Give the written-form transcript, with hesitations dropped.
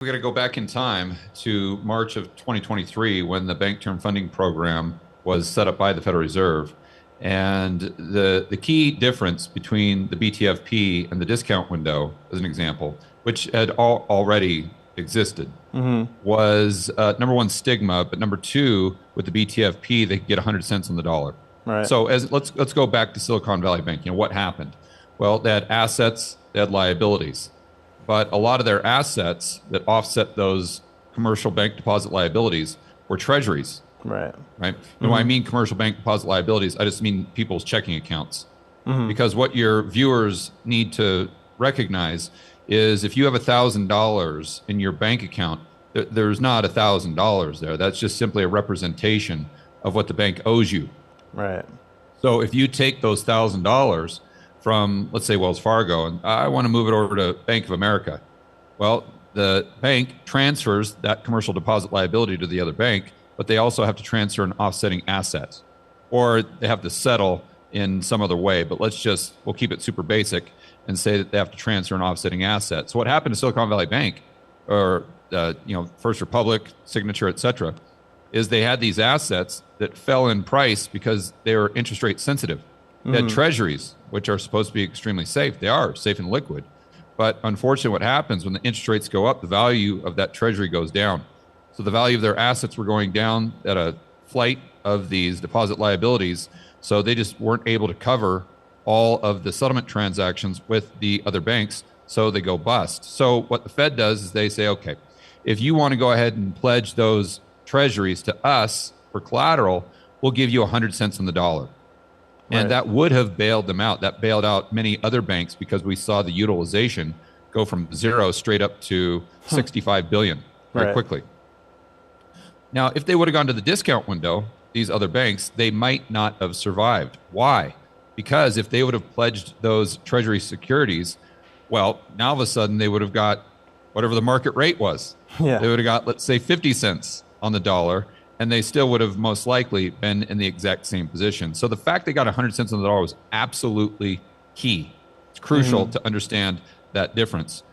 We got to go back in time to March of 2023 when the Bank Term Funding Program was set up by the Federal Reserve. And the key difference between the BTFP and the discount window, as an example, which had already existed, was number one, stigma, but number two, with the BTFP, they could get 100 cents on the dollar. Right. So let's go back to Silicon Valley Bank. What happened? Well, they had assets, they had liabilities. But a lot of their assets that offset those commercial bank deposit liabilities were treasuries. Right. Right. And when I mean commercial bank deposit liabilities, I just mean people's checking accounts. Because what your viewers need to recognize is if you have $1,000 in your bank account, there's not $1,000 there. That's just simply a representation of what the bank owes you. Right. So if you take those $1,000 from, let's say, Wells Fargo, and I want to move it over to Bank of America. Well, the bank transfers that commercial deposit liability to the other bank, but they also have to transfer an offsetting asset, or they have to settle in some other way. But we'll keep it super basic and say that they have to transfer an offsetting asset. So what happened to Silicon Valley Bank, or First Republic, Signature, et cetera, is they had these assets that fell in price because they were interest rate sensitive. They had treasuries, which are supposed to be extremely safe. They are safe and liquid. But unfortunately, what happens when the interest rates go up, the value of that treasury goes down. So the value of their assets were going down at a flight of these deposit liabilities. So they just weren't able to cover all of the settlement transactions with the other banks. So they go bust. So what the Fed does is they say, okay, if you want to go ahead and pledge those treasuries to us for collateral, we'll give you 100 cents on the dollar. And that would have bailed them out. That bailed out many other banks because we saw the utilization go from zero straight up to 65 billion very quickly. Now, if they would have gone to the discount window, these other banks, they might not have survived. Why? Because if they would have pledged those treasury securities, well, now all of a sudden they would have got whatever the market rate was. They would have got, let's say, 50 cents on the dollar, and they still would have most likely been in the exact same position. So the fact they got 100 cents on the dollar was absolutely key. It's crucial to understand that difference.